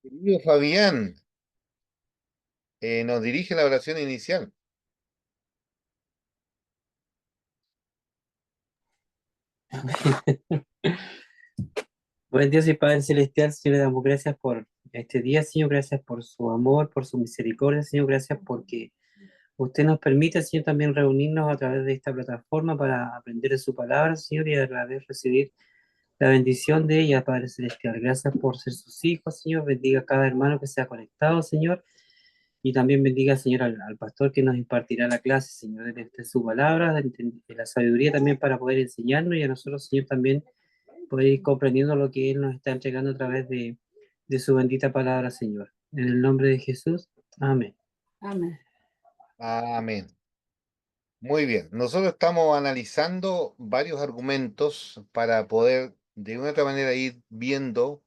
Querido Fabián, nos dirige la oración inicial. Buen Dios y Padre Celestial, Señor, le damos gracias por este día, Señor, gracias por su amor, por su misericordia, Señor, gracias porque usted nos permite, Señor, también reunirnos a través de esta plataforma para aprender de su palabra, Señor, y a la vez recibir la bendición de ella, Padre Celestial. Gracias por ser sus hijos, Señor, bendiga a cada hermano que se ha conectado, Señor, y también bendiga, Señor, al pastor que nos impartirá la clase, Señor, de su palabra, de la sabiduría también para poder enseñarnos y a nosotros, Señor, también poder ir comprendiendo lo que Él nos está entregando a través de su bendita palabra, Señor. En el nombre de Jesús, amén. Amén. Amén. Muy bien. Nosotros estamos analizando varios argumentos para poder de una u otra manera ir viendo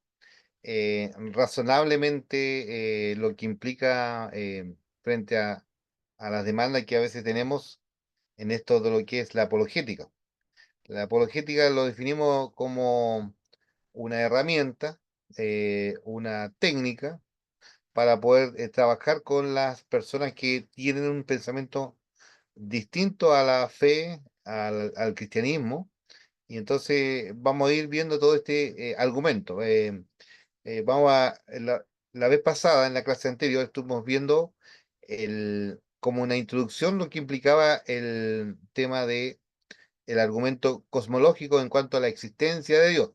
razonablemente lo que implica frente a las demandas que a veces tenemos en esto de lo que es la apologética. La apologética lo definimos como una herramienta, una técnica para poder trabajar con las personas que tienen un pensamiento distinto a la fe, al cristianismo, y entonces vamos a ir viendo todo este argumento. La vez pasada, en la clase anterior, estuvimos viendo como una introducción lo que implicaba el tema de el argumento cosmológico en cuanto a la existencia de Dios.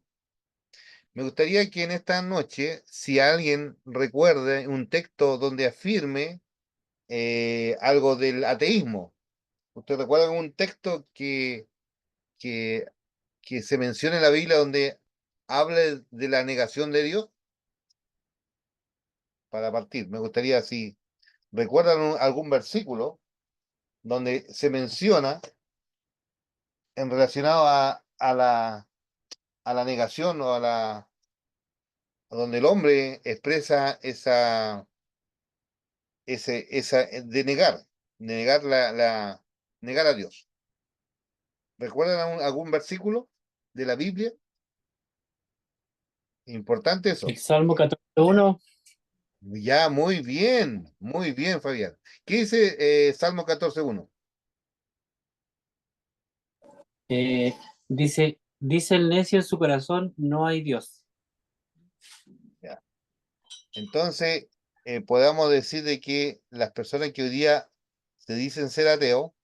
Me gustaría que en esta noche, si alguien recuerde un texto donde afirme algo del ateísmo. ¿Usted recuerda un texto que, que se menciona en la Biblia donde habla de la negación de Dios? Para partir, me gustaría si recuerdan algún versículo donde se menciona en relacionado a la negación o a donde el hombre expresa esa de negar negar a Dios. ¿Recuerdan algún versículo de la Biblia? Importante El eso. Salmo 14:1 Ya, muy bien, Fabián. ¿Qué dice Salmo 14:1? dice el necio en su corazón, no hay Dios. Ya. Entonces, podemos decir de que las personas que hoy día se dicen ser ateo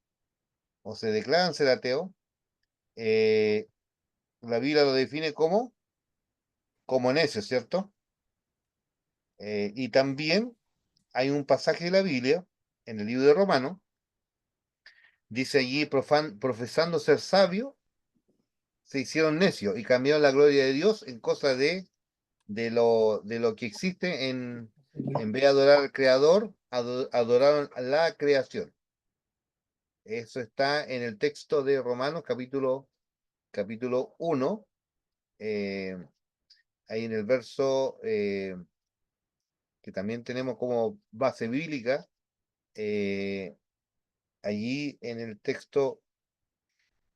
o se declaran ser ateo, eh, la Biblia lo define como necio, ¿cierto? Y también hay un pasaje de la Biblia, en el libro de Romanos, dice allí, profesando ser sabio, se hicieron necios y cambiaron la gloria de Dios en cosas de lo que existe en vez de adorar al Creador, adoraron a la creación. Eso está en el texto de Romanos, capítulo 1, eh, ahí en el verso que también tenemos como base bíblica, eh, allí en el texto,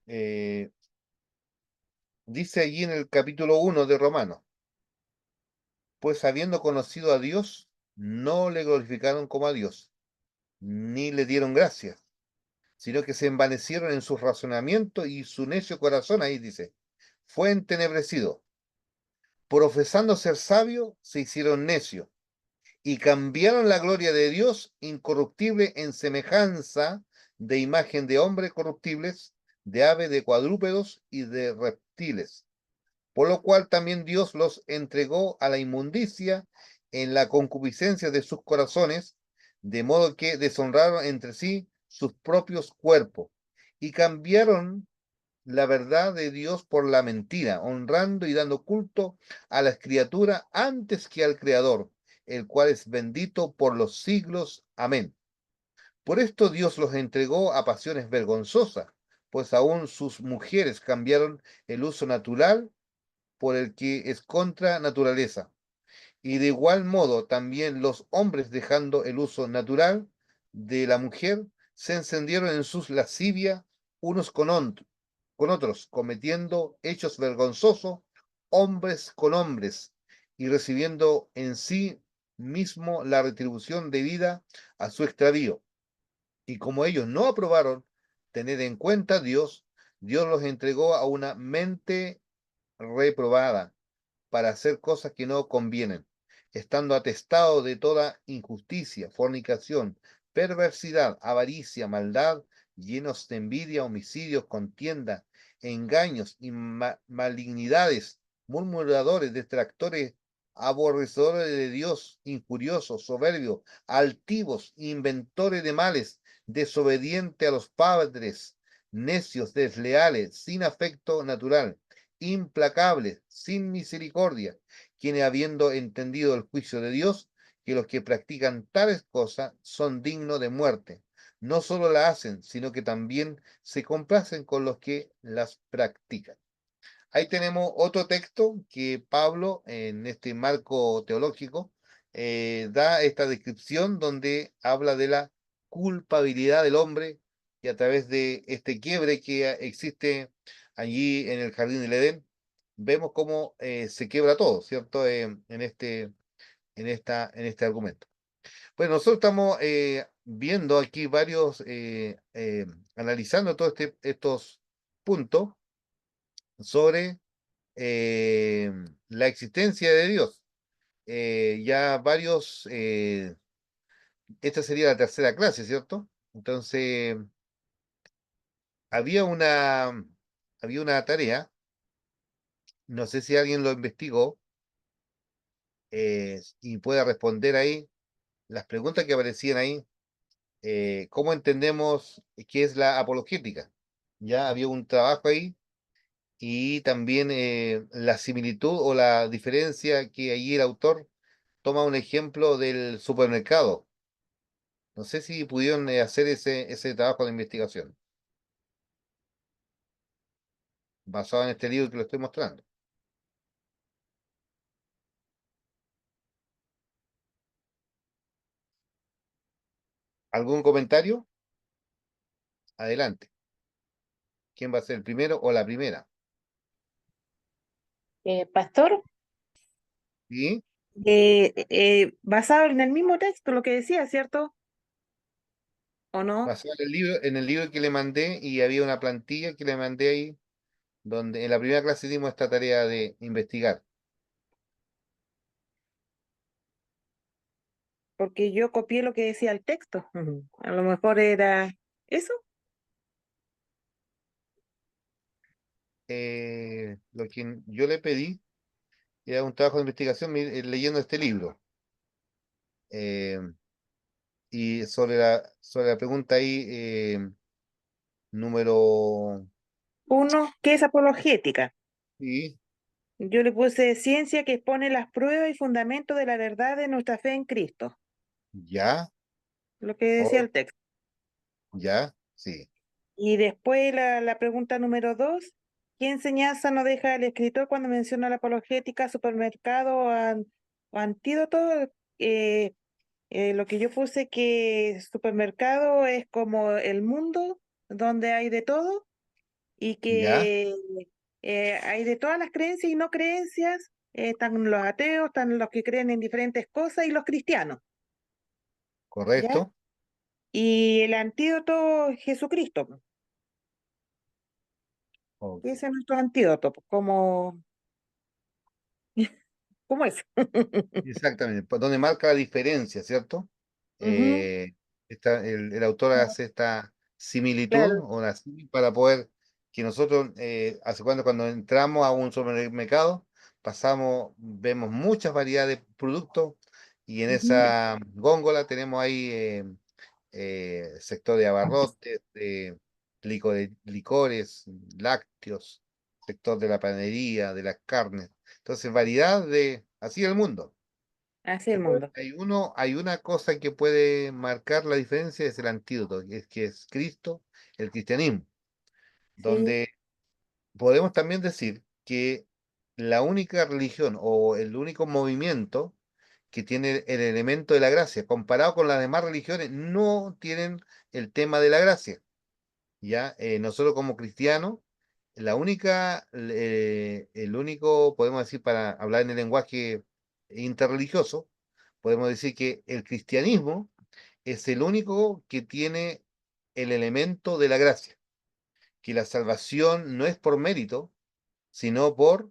eh, dice allí en el capítulo 1 de Romanos, pues habiendo conocido a Dios, no le glorificaron como a Dios, ni le dieron gracias, sino que se envanecieron en sus razonamientos y su necio corazón, ahí dice, fue entenebrecido. Profesando ser sabio, se hicieron necios y cambiaron la gloria de Dios incorruptible en semejanza de imagen de hombres corruptibles, de aves, de cuadrúpedos y de reptiles. Por lo cual también Dios los entregó a la inmundicia en la concupiscencia de sus corazones, de modo que deshonraron entre sí sus propios cuerpos y cambiaron la verdad de Dios por la mentira, honrando y dando culto a las criaturas antes que al Creador, el cual es bendito por los siglos. Amén. Por esto Dios los entregó a pasiones vergonzosas, pues aún sus mujeres cambiaron el uso natural por el que es contra naturaleza. Y de igual modo también los hombres, dejando el uso natural de la mujer, se encendieron en sus lascivias unos con otros, cometiendo hechos vergonzosos, hombres con hombres, y recibiendo en sí mismo la retribución debida a su extravío. Y como ellos no aprobaron tener en cuenta a Dios, Dios los entregó a una mente reprobada para hacer cosas que no convienen, estando atestado de toda injusticia, fornicación, perversidad, avaricia, maldad, llenos de envidia, homicidios, contienda, engaños y malignidades, murmuradores, detractores, aborrecedores de Dios, injuriosos, soberbios, altivos, inventores de males, desobedientes a los padres, necios, desleales, sin afecto natural, implacables, sin misericordia, quienes habiendo entendido el juicio de Dios, que los que practican tales cosas son dignos de muerte, no solo la hacen, sino que también se complacen con los que las practican. Ahí tenemos otro texto que Pablo, en este marco teológico, da esta descripción donde habla de la culpabilidad del hombre y a través de este quiebre que existe allí en el jardín del Edén, vemos cómo se quiebra todo, ¿cierto? En este argumento. Pues nosotros estamos viendo aquí varios, analizando todos estos puntos sobre la existencia de Dios. Ya varios, esta sería la tercera clase, ¿cierto? Entonces, había una, había una tarea, no sé si alguien lo investigó y pueda responder ahí las preguntas que aparecían ahí. ¿Cómo entendemos qué es la apologética? Ya había un trabajo ahí y también la similitud o la diferencia que allí el autor toma un ejemplo del supermercado. No sé si pudieron hacer ese trabajo de investigación basado en este libro que lo estoy mostrando. ¿Algún comentario? Adelante. ¿Quién va a ser el primero o la primera? Pastor, ¿Sí? basado en el mismo texto, lo que decía, ¿cierto? ¿O no? Basado en el libro que le mandé y había una plantilla que le mandé ahí, donde en la primera clase dimos esta tarea de investigar. Porque yo copié lo que decía el texto. Ujú. A lo mejor era eso. Lo que yo le pedí era un trabajo de investigación leyendo este libro. Eh, y sobre la pregunta ahí, número... Uno, ¿qué es apologética? Sí, Yo le puse ciencia que expone las pruebas y fundamentos de la verdad de nuestra fe en Cristo, ya, lo que decía oh, el texto. ya, sí, Y después la pregunta número dos, ¿qué enseñanza nos deja el escritor cuando menciona la apologética, supermercado o antídoto? Eh, lo que yo puse que supermercado es como el mundo donde hay de todo y ya, que hay de todas las creencias y no creencias. Están los ateos, están los que creen en diferentes cosas y los cristianos, ¿ya? correcto. Y el antídoto es Jesucristo, Ok. que ese es nuestro antídoto, pues, como es. Exactamente, donde marca la diferencia, ¿cierto? Ujú, Eh, el autor hace esta similitud claro. o para poder que nosotros, hace cuando entramos a un supermercado, pasamos, vemos muchas variedades de productos y en Ujú. esa góndola tenemos ahí sector de abarrotes, de licores, lácteos, sector de la panadería, de las carnes. Entonces, variedad de, así es el mundo. Así el Pero mundo. hay una cosa que puede marcar la diferencia, es el antídoto, que es Cristo, el cristianismo, Sí, donde podemos también decir que la única religión o el único movimiento que tiene el elemento de la gracia, comparado con las demás religiones, no tienen el tema de la gracia. ¿Ya? Nosotros como cristianos, el único, podemos decir, para hablar en el lenguaje interreligioso, podemos decir que el cristianismo es el único que tiene el elemento de la gracia, que la salvación no es por mérito, sino por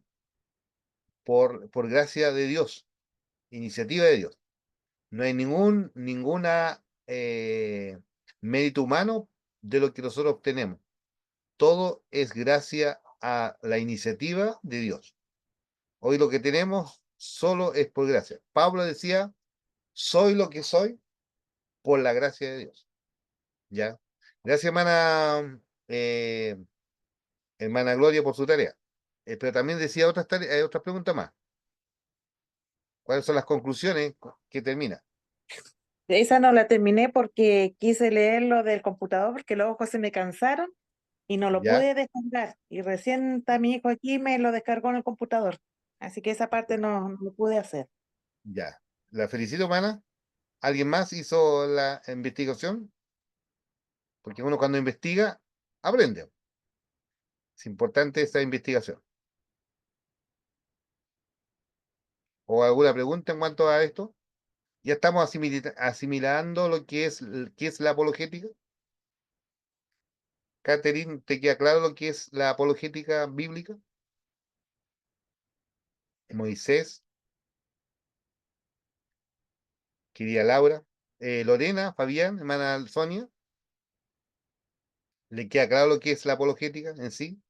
gracia de Dios, iniciativa de Dios. No hay ninguna mérito humano de lo que nosotros obtenemos. Todo es gracia a la iniciativa de Dios. Hoy lo que tenemos solo es por gracia. Pablo decía, soy lo que soy por la gracia de Dios. ¿Ya? Gracias, hermana Gloria, por su tarea. Pero también decía otras preguntas más. ¿Cuáles son las conclusiones que termina? Esa no la terminé porque quise leerlo del computador porque los ojos se me cansaron y no lo ¿Ya? pude descargar. Y recién está mi hijo aquí y me lo descargó en el computador. Así que esa parte no lo pude hacer. Ya. La felicito, hermana. ¿Alguien más hizo la investigación? Porque uno cuando investiga, aprende. Es importante esa investigación. ¿O alguna pregunta en cuanto a esto? Ya estamos asimilando lo que es la apologética. Catherine, ¿te queda claro lo que es la apologética bíblica? Moisés, querida Laura, Lorena, Fabián, hermana Sonia, ¿le queda claro lo que es la apologética en sí?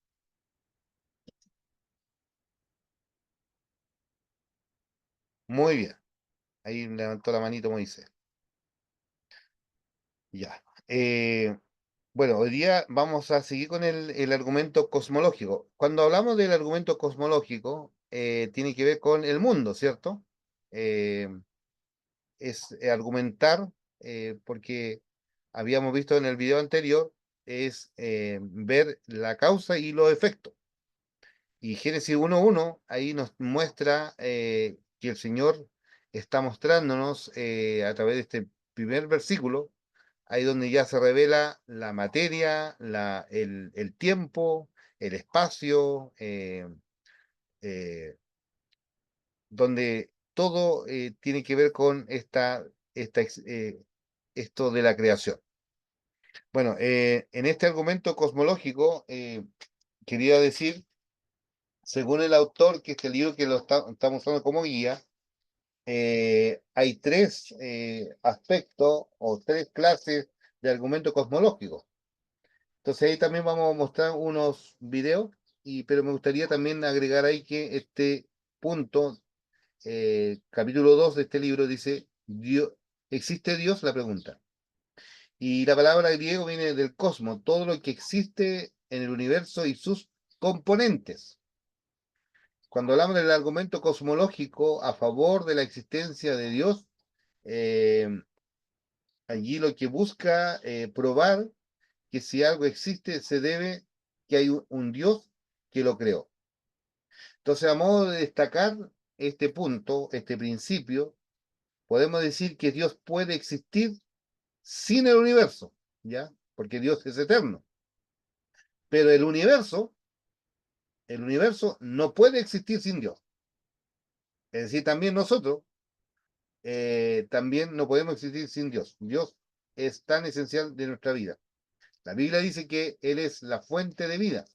Muy bien. Ahí levantó la manito Moisés. Ya. Bueno, hoy día vamos a seguir con el argumento cosmológico. Cuando hablamos del argumento cosmológico, tiene que ver con el mundo, ¿cierto? Eh, es argumentar, porque habíamos visto en el video anterior, es ver la causa y los efectos. Y Génesis 1:1 ahí nos muestra que el Señor está mostrándonos a través de este primer versículo, ahí donde ya se revela la materia, el tiempo, el espacio, eh, donde todo tiene que ver con esto de la creación. Bueno, en este argumento cosmológico, quería decir, según el autor, que este libro que estamos usando como guía, hay tres aspectos o tres clases de argumento cosmológico. Entonces ahí también vamos a mostrar unos videos, pero me gustaría también agregar ahí que este punto, capítulo 2 de este libro dice, ¿existe Dios? La pregunta. Y la palabra griego viene del cosmos, todo lo que existe en el universo y sus componentes. Cuando hablamos del argumento cosmológico a favor de la existencia de Dios, eh, allí lo que busca probar que si algo existe se debe que hay un Dios que lo creó. Entonces, a modo de destacar este punto, este principio, podemos decir que Dios puede existir sin el universo, ¿ya? Porque Dios es eterno. Pero el universo no puede existir sin Dios. Es decir, también nosotros también no podemos existir sin Dios. Dios es tan esencial de nuestra vida. La Biblia dice que Él es la fuente de vida.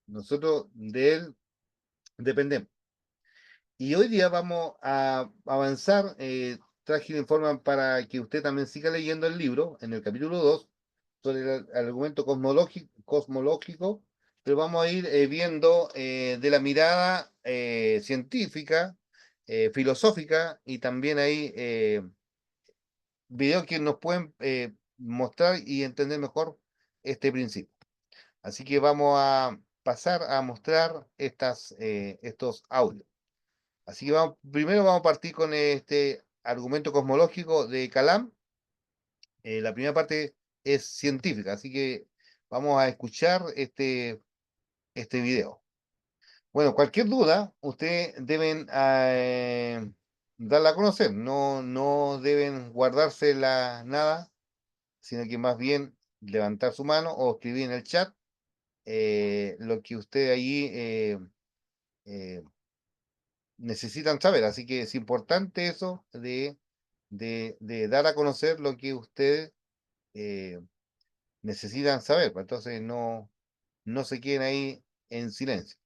Nosotros de Él dependemos. Y hoy día vamos a avanzar. Traje un informe para que usted también siga leyendo el libro en el capítulo 2 sobre el argumento cosmológico, pero vamos a ir viendo de la mirada científica, filosófica y también hay videos que nos pueden mostrar y entender mejor este principio. Así que vamos a pasar a mostrar estos audios. Así que primero vamos a partir con este argumento cosmológico de Calam. La primera parte es científica, así que vamos a escuchar este video. Bueno, cualquier duda, ustedes deben darla a conocer, no deben guardársela nada, sino que más bien levantar su mano o escribir en el chat lo que usted allí eh, necesitan saber. Así que es importante eso de dar a conocer lo que ustedes necesitan saber. Pues, entonces no se queden ahí en silencio.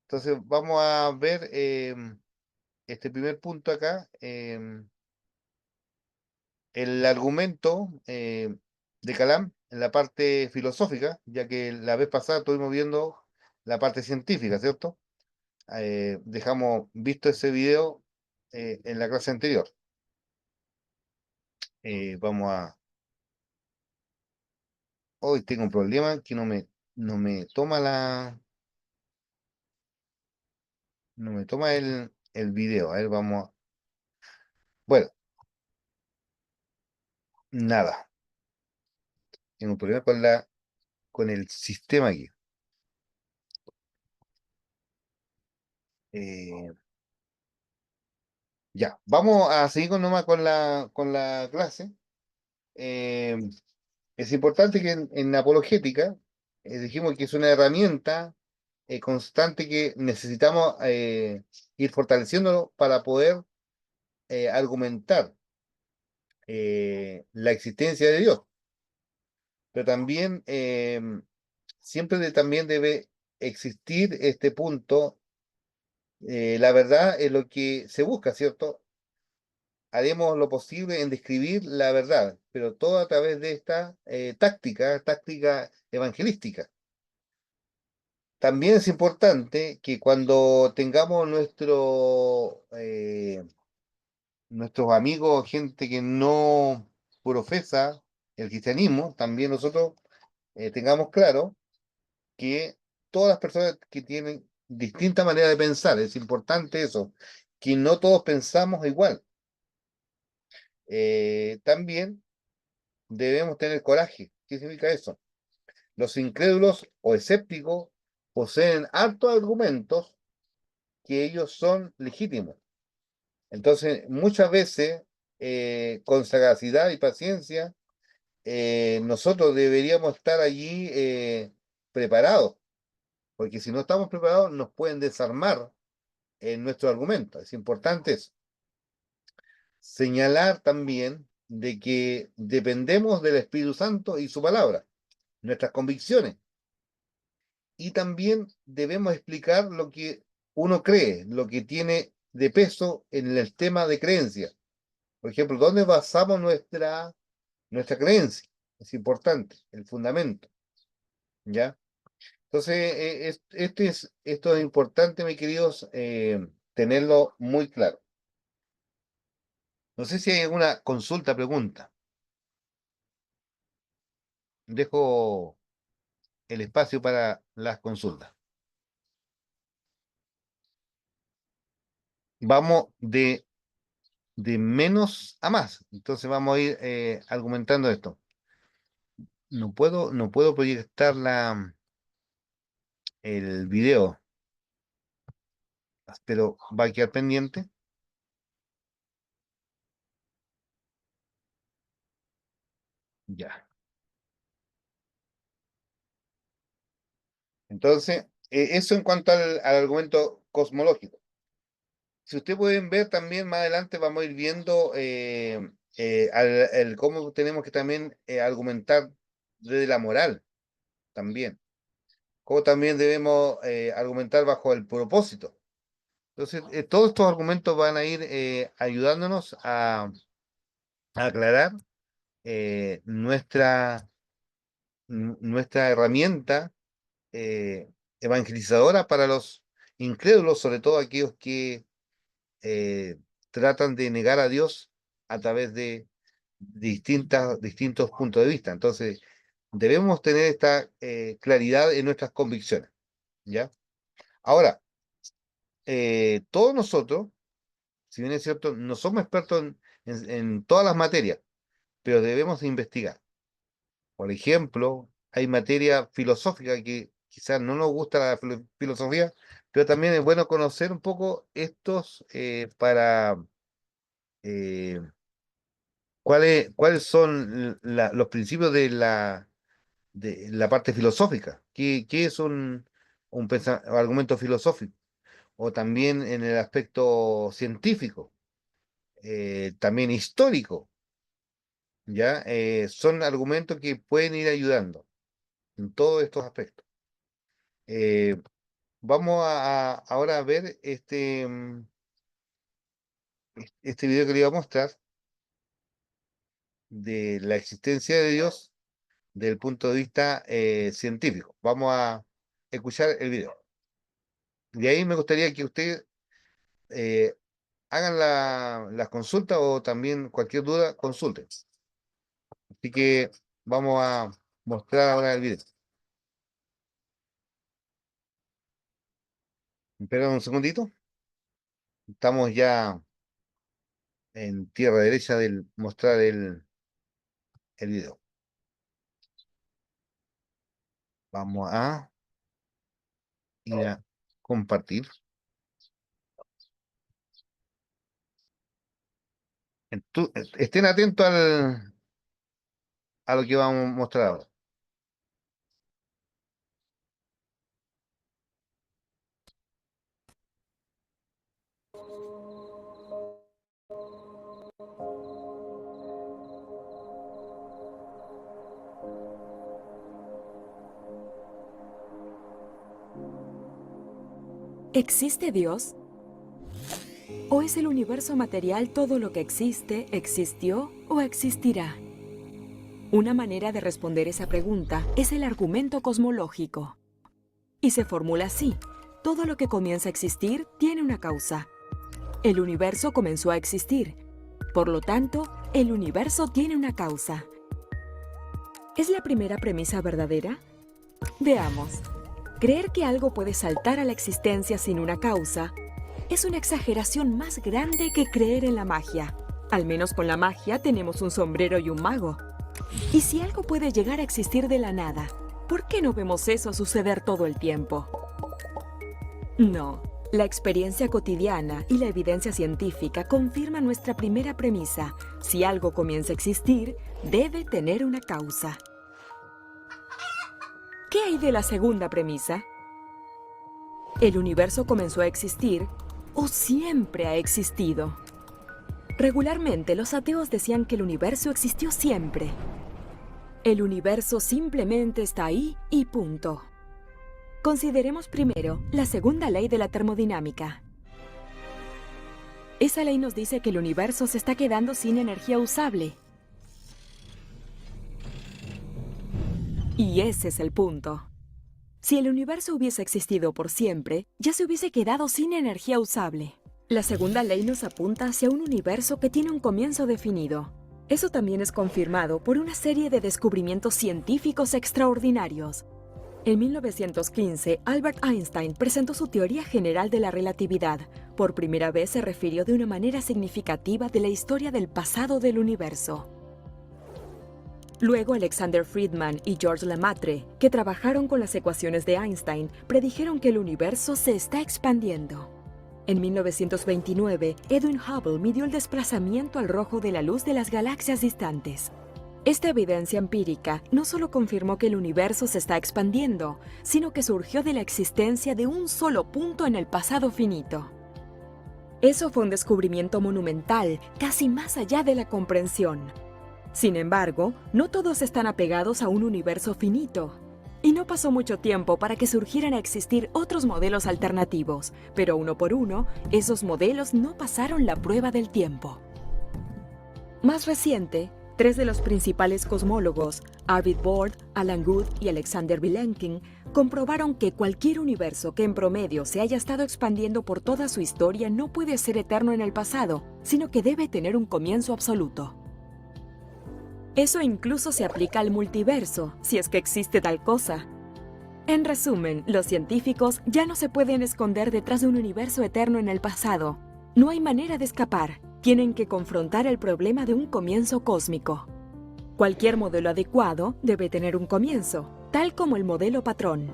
Entonces vamos a ver este primer punto acá. El argumento de Calam en la parte filosófica, ya que la vez pasada estuvimos viendo la parte científica, ¿cierto? Dejamos visto ese video en la clase anterior. Vamos a... Hoy tengo un problema que no me toma no me toma el video. A ver, vamos a... Bueno, nada. Tengo un problema con el sistema aquí. Eh, ya, vamos a seguir nomás con la clase. Eh, es importante que en la apologética dijimos que es una herramienta constante que necesitamos ir fortaleciéndolo para poder argumentar la existencia de Dios. Pero también siempre también debe existir este punto. La verdad es lo que se busca, ¿cierto? Haremos lo posible en describir la verdad, pero todo a través de esta táctica evangelística. También es importante que cuando tengamos nuestros amigos, gente que no profesa el cristianismo, también nosotros tengamos claro que todas las personas que tienen distinta manera de pensar, es importante eso, que no todos pensamos igual. También debemos tener coraje. ¿Qué significa eso? Los incrédulos o escépticos poseen hartos argumentos que ellos son legítimos. Entonces, muchas veces, con sagacidad y paciencia, nosotros deberíamos estar allí preparados, porque si no estamos preparados, nos pueden desarmar en nuestro argumento. Es importante eso. Señalar también de que dependemos del Espíritu Santo y su palabra, nuestras convicciones. Y también debemos explicar lo que uno cree, lo que tiene de peso en el tema de creencia. Por ejemplo, ¿dónde basamos nuestra creencia? Es importante, el fundamento, ¿ya? Entonces, esto es importante, mis queridos, tenerlo muy claro. No sé si hay alguna consulta, pregunta. Dejo el espacio para las consultas. Vamos de menos a más. Entonces vamos a ir argumentando esto. No puedo proyectar el video, pero va a quedar pendiente. Ya. Entonces, eso en cuanto al argumento cosmológico. Si ustedes pueden ver también más adelante vamos a ir viendo cómo tenemos que también argumentar desde la moral también. Cómo también debemos argumentar bajo el propósito. Entonces, todos estos argumentos van a ir ayudándonos a aclarar nuestra herramienta evangelizadora para los incrédulos, sobre todo aquellos que tratan de negar a Dios a través de distintos puntos de vista. Entonces, debemos tener esta claridad en nuestras convicciones, ¿ya? Ahora, todos nosotros, si bien es cierto, no somos expertos en todas las materias, pero debemos investigar. Por ejemplo, hay materia filosófica que quizás no nos gusta la filosofía, pero también es bueno conocer un poco estos para eh, cuáles son los principios de la parte filosófica. ¿Qué es un argumento filosófico? o también en el aspecto científico, también histórico, ¿ya? Son argumentos que pueden ir ayudando en todos estos aspectos. Vamos ahora a ver este video que le iba a mostrar de la existencia de Dios desde el punto de vista científico. Vamos a escuchar el video. De ahí me gustaría que ustedes hagan las consultas o también cualquier duda, consulten. Así que vamos a mostrar ahora el video. Espera un segundito. Estamos ya en tierra derecha del mostrar el video. Vamos a ir a compartir. Estén atentos a lo que vamos a mostrar ahora. ¿Existe Dios? ¿O es el universo material todo lo que existe, existió o existirá? Una manera de responder esa pregunta es el argumento cosmológico. Y se formula así: todo lo que comienza a existir tiene una causa. El universo comenzó a existir. Por lo tanto, el universo tiene una causa. ¿Es la primera premisa verdadera? Veamos. Creer que algo puede saltar a la existencia sin una causa es una exageración más grande que creer en la magia. Al menos con la magia tenemos un sombrero y un mago. Y si algo puede llegar a existir de la nada, ¿por qué no vemos eso suceder todo el tiempo? No, la experiencia cotidiana y la evidencia científica confirman nuestra primera premisa: si algo comienza a existir, debe tener una causa. ¿Qué hay de la segunda premisa? ¿El universo comenzó a existir o siempre ha existido? Regularmente, los ateos decían que el universo existió siempre. El universo simplemente está ahí y punto. Consideremos primero la segunda ley de la termodinámica. Esa ley nos dice que el universo se está quedando sin energía usable. Y ese es el punto. Si el universo hubiese existido por siempre, ya se hubiese quedado sin energía usable. La segunda ley nos apunta hacia un universo que tiene un comienzo definido. Eso también es confirmado por una serie de descubrimientos científicos extraordinarios. En 1915, Albert Einstein presentó su teoría general de la relatividad. Por primera vez se refirió de una manera significativa de la historia del pasado del universo. Luego, Alexander Friedman y George Lemaitre, que trabajaron con las ecuaciones de Einstein, predijeron que el universo se está expandiendo. En 1929, Edwin Hubble midió el desplazamiento al rojo de la luz de las galaxias distantes. Esta evidencia empírica no solo confirmó que el universo se está expandiendo, sino que surgió de la existencia de un solo punto en el pasado finito. Eso fue un descubrimiento monumental, casi más allá de la comprensión. Sin embargo, no todos están apegados a un universo finito. Y no pasó mucho tiempo para que surgieran a existir otros modelos alternativos, pero uno por uno, esos modelos no pasaron la prueba del tiempo. Más reciente, 3 de los principales cosmólogos, Arvid Bord, Alan Guth y Alexander Vilenkin, comprobaron que cualquier universo que en promedio se haya estado expandiendo por toda su historia no puede ser eterno en el pasado, sino que debe tener un comienzo absoluto. Eso incluso se aplica al multiverso, si es que existe tal cosa. En resumen, los científicos ya no se pueden esconder detrás de un universo eterno en el pasado. No hay manera de escapar. Tienen que confrontar el problema de un comienzo cósmico. Cualquier modelo adecuado debe tener un comienzo, tal como el modelo patrón.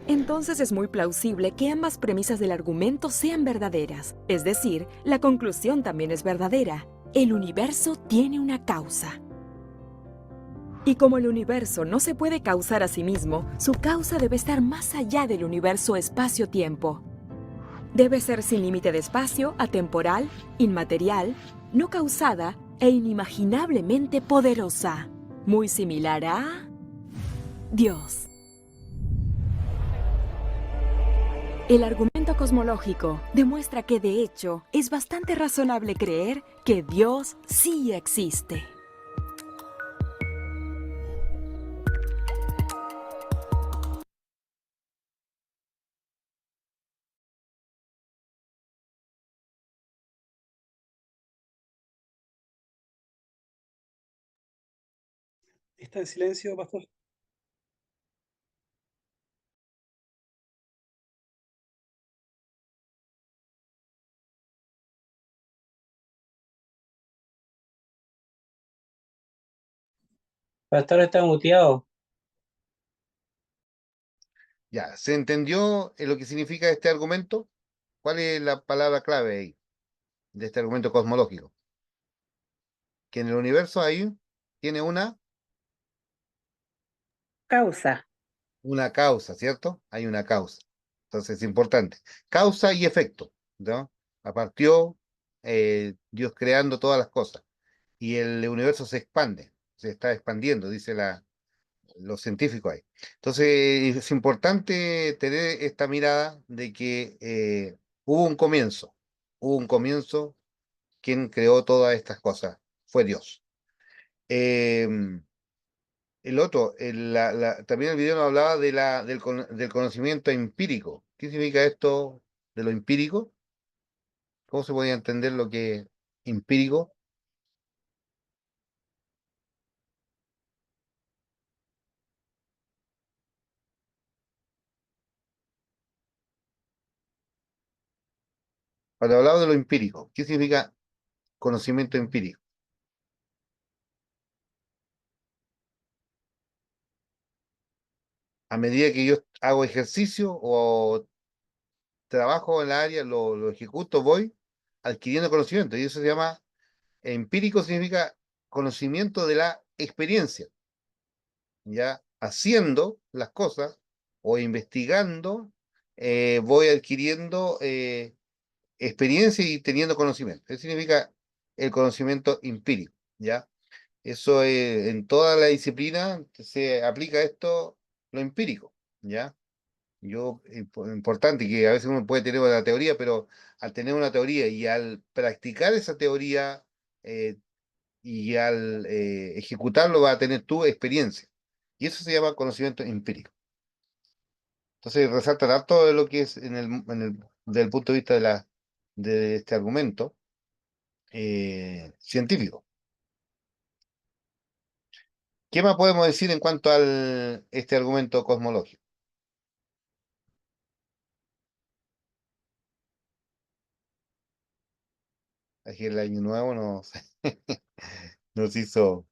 Entonces es muy plausible que ambas premisas del argumento sean verdaderas. Es decir, la conclusión también es verdadera. El universo tiene una causa. Y como el universo no se puede causar a sí mismo, su causa debe estar más allá del universo espacio-tiempo. Debe ser sin límite de espacio, atemporal, inmaterial, no causada e inimaginablemente poderosa. Muy similar a Dios. El argumento cosmológico demuestra que, de hecho, es bastante razonable creer que Dios sí existe. ¿Está en silencio, pastor? Pastor está muteado. Ya, ¿se entendió lo que significa este argumento? ¿Cuál es la palabra clave ahí de este argumento cosmológico? Que en el universo ahí tiene Causa. una causa, ¿cierto? Hay una causa. Entonces es importante. Causa y efecto, ¿no? Apartió Dios creando todas las cosas. Y el universo se expande, se está expandiendo, dice los científicos ahí. Entonces es importante tener esta mirada de que hubo un comienzo, quien creó todas estas cosas fue Dios. Em, el otro, también el video nos hablaba del conocimiento empírico. ¿Qué significa esto de lo empírico? ¿Cómo se podía entender lo que es empírico? Cuando hablaba de lo empírico, ¿qué significa conocimiento empírico? A medida que yo hago ejercicio o trabajo en la área, lo ejecuto, voy adquiriendo conocimiento. Y eso se llama empírico, significa conocimiento de la experiencia. Ya haciendo las cosas o investigando, voy adquiriendo experiencia y teniendo conocimiento. Eso significa el conocimiento empírico, ¿ya? Eso en toda la disciplina se aplica esto, lo empírico, ¿ya? Importante que a veces uno puede tener una teoría, pero al tener una teoría y al practicar esa teoría y al ejecutarlo va a tener tu experiencia. Y eso se llama conocimiento empírico. Entonces resalta tanto de lo que es desde el punto de vista de este argumento científico. ¿Qué más podemos decir en cuanto a este argumento cosmológico? Aquí el año nuevo nos hizo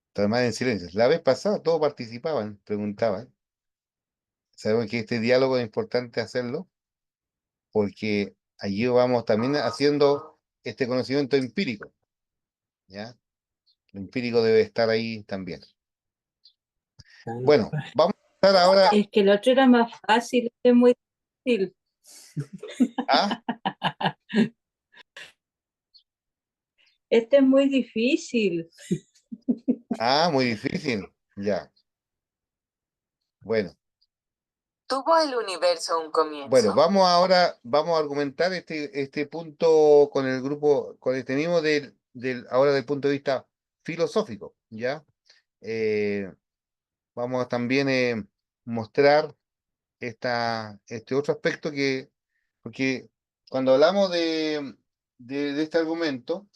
estar más en silencio. La vez pasada todos participaban, preguntaban. Sabemos que este diálogo es importante hacerlo porque allí vamos también haciendo este conocimiento empírico, ¿ya? Lo empírico debe estar ahí también. Bueno, vamos a empezar ahora Es que el otro era más fácil, este es muy difícil. a... Este es muy difícil. Ah, muy difícil. Ya. Bueno. Tuvo el universo un comienzo. Bueno, vamos a argumentar este punto con el grupo, con este mismo ahora del punto de vista filosófico, ¿ya? Vamos a también mostrar este otro aspecto porque cuando hablamos de este argumento,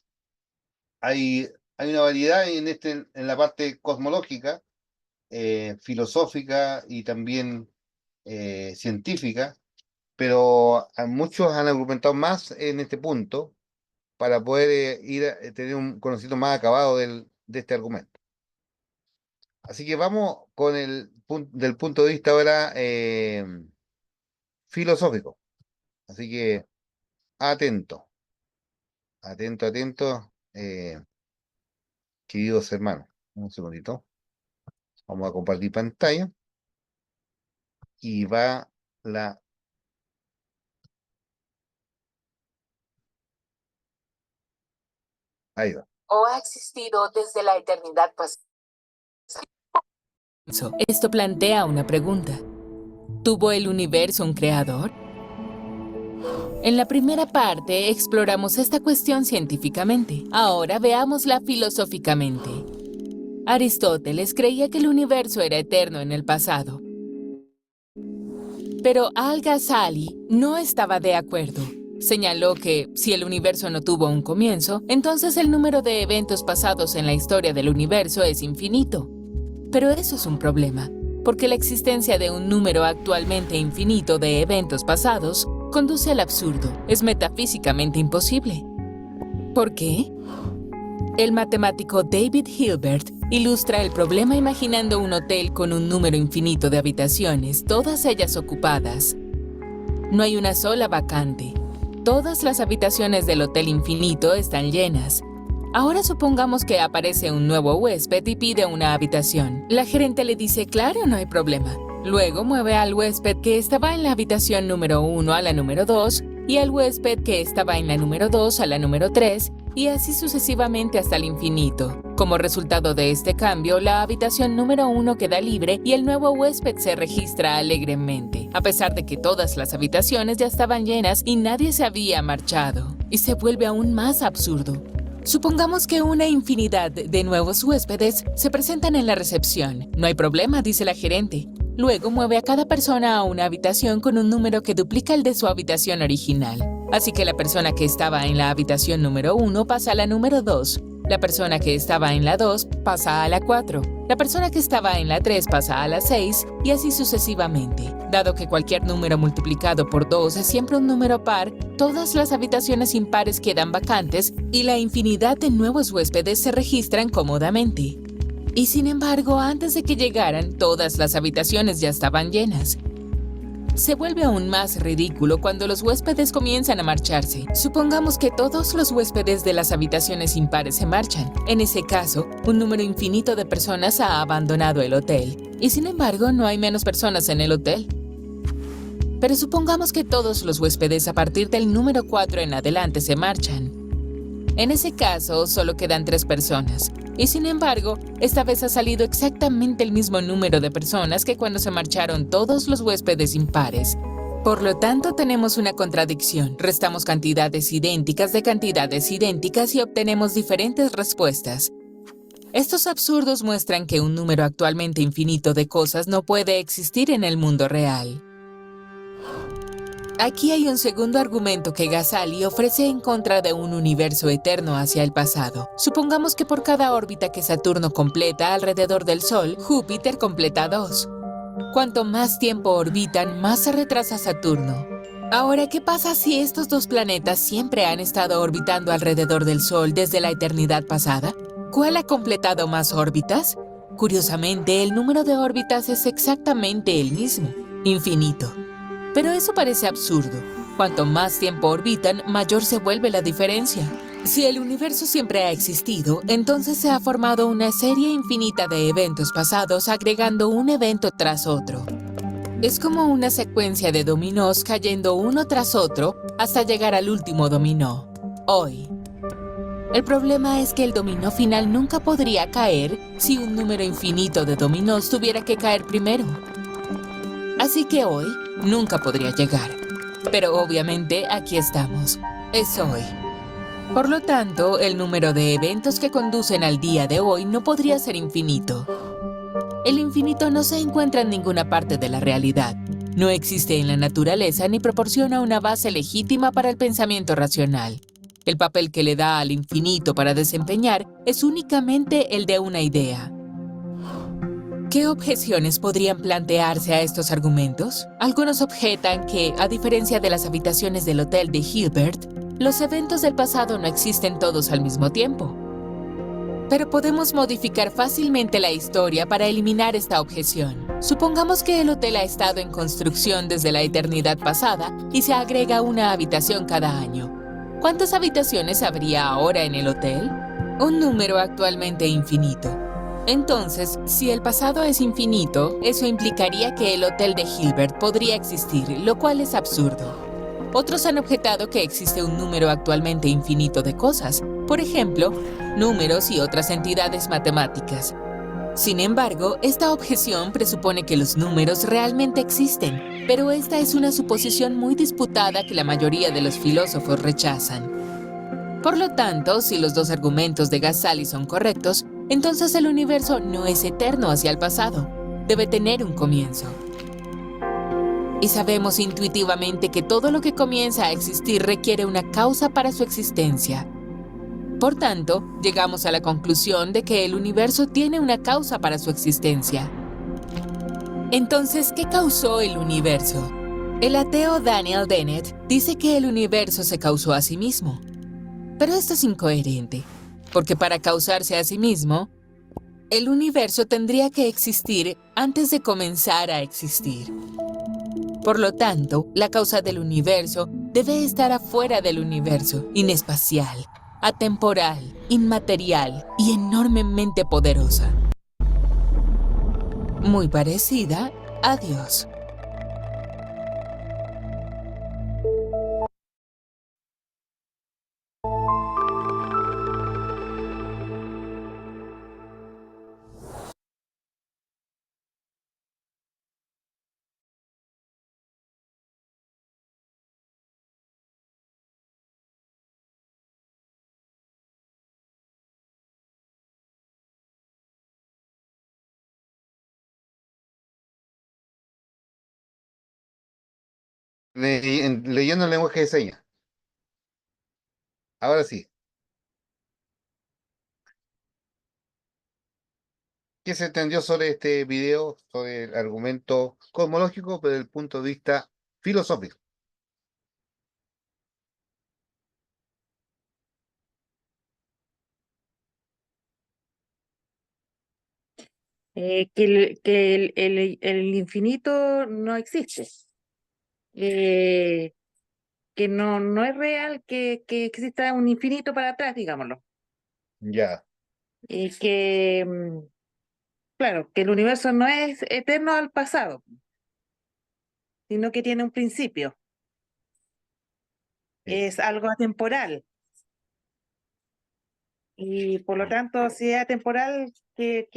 hay una variedad en la parte cosmológica, filosófica y también científica, pero muchos han argumentado más en este punto para poder tener un conocimiento más acabado de este argumento. Así que vamos con del punto de vista ahora filosófico. Así que atento, atento, queridos hermanos. Un segundito. Vamos a compartir pantalla y va la Ahí va. ¿O ha existido desde la eternidad pasada? Esto plantea una pregunta. ¿Tuvo el universo un creador? En la primera parte exploramos esta cuestión científicamente. Ahora veámosla filosóficamente. Aristóteles creía que el universo era eterno en el pasado. Pero Al-Ghazali no estaba de acuerdo. Señaló que, si el universo no tuvo un comienzo, entonces el número de eventos pasados en la historia del universo es infinito. Pero eso es un problema, porque la existencia de un número actualmente infinito de eventos pasados conduce al absurdo. Es metafísicamente imposible. ¿Por qué? El matemático David Hilbert ilustra el problema imaginando un hotel con un número infinito de habitaciones, todas ellas ocupadas. No hay una sola vacante. Todas las habitaciones del hotel infinito están llenas. Ahora supongamos que aparece un nuevo huésped y pide una habitación. La gerente le dice, claro, no hay problema. Luego mueve al huésped que estaba en la habitación número 1 a la número 2 y al huésped que estaba en la número 2 a la número 3 y así sucesivamente hasta el infinito. Como resultado de este cambio, la habitación número 1 queda libre y el nuevo huésped se registra alegremente, a pesar de que todas las habitaciones ya estaban llenas y nadie se había marchado. Y se vuelve aún más absurdo. Supongamos que una infinidad de nuevos huéspedes se presentan en la recepción. No hay problema, dice la gerente. Luego mueve a cada persona a una habitación con un número que duplica el de su habitación original. Así que la persona que estaba en la habitación número 1 pasa a la número 2. La persona que estaba en la 2 pasa a la 4. La persona que estaba en la 3 pasa a la 6 y así sucesivamente. Dado que cualquier número multiplicado por 2 es siempre un número par, todas las habitaciones impares quedan vacantes y la infinidad de nuevos huéspedes se registran cómodamente. Y sin embargo, antes de que llegaran, todas las habitaciones ya estaban llenas. Se vuelve aún más ridículo cuando los huéspedes comienzan a marcharse. Supongamos que todos los huéspedes de las habitaciones impares se marchan. En ese caso, un número infinito de personas ha abandonado el hotel. Y sin embargo, no hay menos personas en el hotel. Pero supongamos que todos los huéspedes a partir del número 4 en adelante se marchan. En ese caso, solo quedan 3 personas. Y sin embargo, esta vez ha salido exactamente el mismo número de personas que cuando se marcharon todos los huéspedes impares. Por lo tanto, tenemos una contradicción. Restamos cantidades idénticas de cantidades idénticas y obtenemos diferentes respuestas. Estos absurdos muestran que un número actualmente infinito de cosas no puede existir en el mundo real. Aquí hay un segundo argumento que Ghazali ofrece en contra de un universo eterno hacia el pasado. Supongamos que por cada órbita que Saturno completa alrededor del Sol, Júpiter completa 2. Cuanto más tiempo orbitan, más se retrasa Saturno. Ahora, ¿qué pasa si estos dos planetas siempre han estado orbitando alrededor del Sol desde la eternidad pasada? ¿Cuál ha completado más órbitas? Curiosamente, el número de órbitas es exactamente el mismo, infinito. Pero eso parece absurdo. Cuanto más tiempo orbitan, mayor se vuelve la diferencia. Si el universo siempre ha existido, entonces se ha formado una serie infinita de eventos pasados agregando un evento tras otro. Es como una secuencia de dominós cayendo uno tras otro hasta llegar al último dominó, hoy. El problema es que el dominó final nunca podría caer si un número infinito de dominós tuviera que caer primero. Así que hoy nunca podría llegar. Pero obviamente aquí estamos. Es hoy. Por lo tanto, el número de eventos que conducen al día de hoy no podría ser infinito. El infinito no se encuentra en ninguna parte de la realidad. No existe en la naturaleza ni proporciona una base legítima para el pensamiento racional. El papel que le da al infinito para desempeñar es únicamente el de una idea. ¿Qué objeciones podrían plantearse a estos argumentos? Algunos objetan que, a diferencia de las habitaciones del hotel de Hilbert, los eventos del pasado no existen todos al mismo tiempo. Pero podemos modificar fácilmente la historia para eliminar esta objeción. Supongamos que el hotel ha estado en construcción desde la eternidad pasada y se agrega una habitación cada año. ¿Cuántas habitaciones habría ahora en el hotel? Un número actualmente infinito. Entonces, si el pasado es infinito, eso implicaría que el hotel de Hilbert podría existir, lo cual es absurdo. Otros han objetado que existe un número actualmente infinito de cosas, Por ejemplo, números y otras entidades matemáticas. Sin embargo, esta objeción presupone que los números realmente existen, pero esta es una suposición muy disputada que la mayoría de los filósofos rechazan. Por lo tanto, si los dos argumentos de Ghazali son correctos, entonces el universo no es eterno hacia el pasado, debe tener un comienzo. Y sabemos intuitivamente que todo lo que comienza a existir requiere una causa para su existencia. Por tanto, llegamos a la conclusión de que el universo tiene una causa para su existencia. Entonces, ¿qué causó el universo? El ateo Daniel Dennett dice que el universo se causó a sí mismo. Pero esto es incoherente, porque para causarse a sí mismo, el universo tendría que existir antes de comenzar a existir. Por lo tanto, la causa del universo debe estar afuera del universo, inespacial, atemporal, inmaterial y enormemente poderosa. Muy parecida a Dios. Leyendo el lenguaje de señas. Ahora sí. ¿Qué se entendió sobre este video, sobre el argumento cosmológico, pero desde el punto de vista filosófico? El infinito no existe, eh, que no es real que exista un infinito para atrás, digámoslo. Ya, Y que, claro, que el universo no es eterno al pasado, sino que tiene un principio, sí, es algo atemporal. Y por lo tanto, si es atemporal, que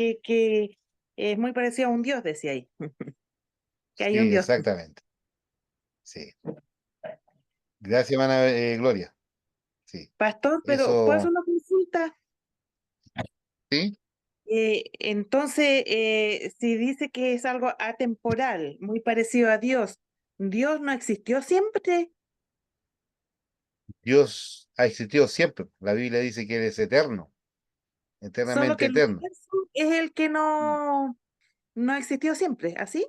es muy parecido a un dios, decía ahí, que hay un sí, dios. exactamente. Sí. Gracias, hermana Gloria. Sí, Pastor, pero ¿puedo hacer eso, una consulta? sí. Entonces, si dice que es algo atemporal, muy parecido a Dios, ¿Dios no existió siempre? Dios ha existido siempre. La Biblia dice que Él es eterno, Solo eternamente que el eterno. universo es el que no existió siempre, ¿así?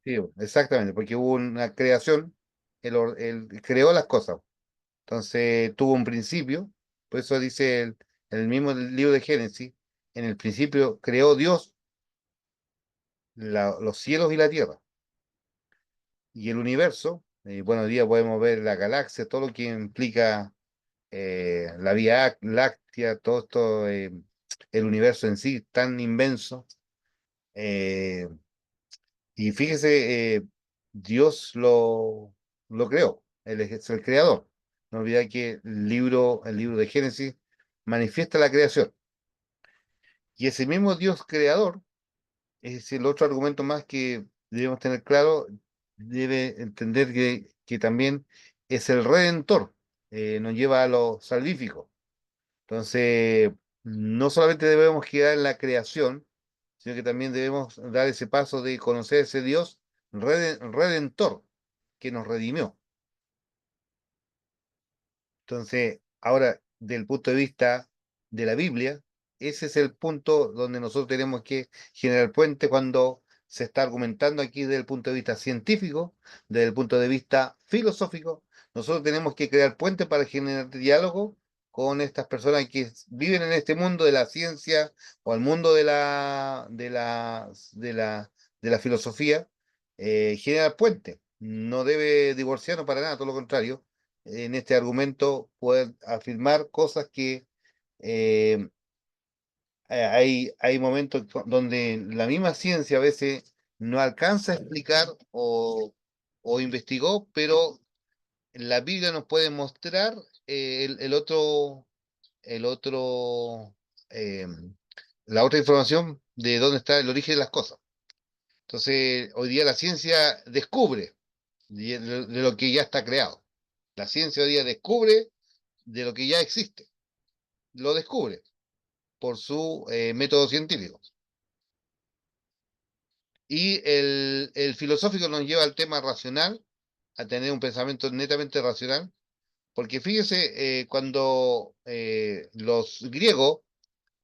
Sí, exactamente, porque hubo una creación, Él creó las cosas. Entonces tuvo un principio, por eso dice en el mismo libro de Génesis, en el principio creó Dios los cielos y la tierra. Y el universo, bueno, hoy día podemos ver la galaxia, todo lo que implica la Vía Láctea, todo esto, el universo en sí, tan inmenso. eh, y fíjese, Dios lo creó, Él es el creador. No olvidar que el libro de Génesis manifiesta la creación. Y ese mismo Dios creador es el otro argumento más que debemos tener claro, debe entender que también es el redentor, nos lleva a lo salvífico. Entonces, no solamente debemos quedar en la creación, sino que también debemos dar ese paso de conocer a ese Dios redentor que nos redimió. Entonces, ahora, del punto de vista de la Biblia, ese es el punto donde nosotros tenemos que generar puente cuando se está argumentando aquí desde el punto de vista científico, desde el punto de vista filosófico. Nosotros tenemos que crear puente para generar diálogo con estas personas que viven en este mundo de la ciencia o el mundo de la filosofía, generar puente. No debe divorciarnos para nada, todo lo contrario en este argumento poder afirmar cosas que eh, hay momentos donde la misma ciencia a veces no alcanza a explicar o investigó, pero la Biblia nos puede mostrar el otro eh, la otra información de dónde está el origen de las cosas. Entonces, hoy día la ciencia descubre de lo que ya está creado. La ciencia hoy día descubre de lo que ya existe. Lo descubre por su método científico. Y el filosófico nos lleva al tema racional, a tener un pensamiento netamente racional, porque fíjese, cuando los griegos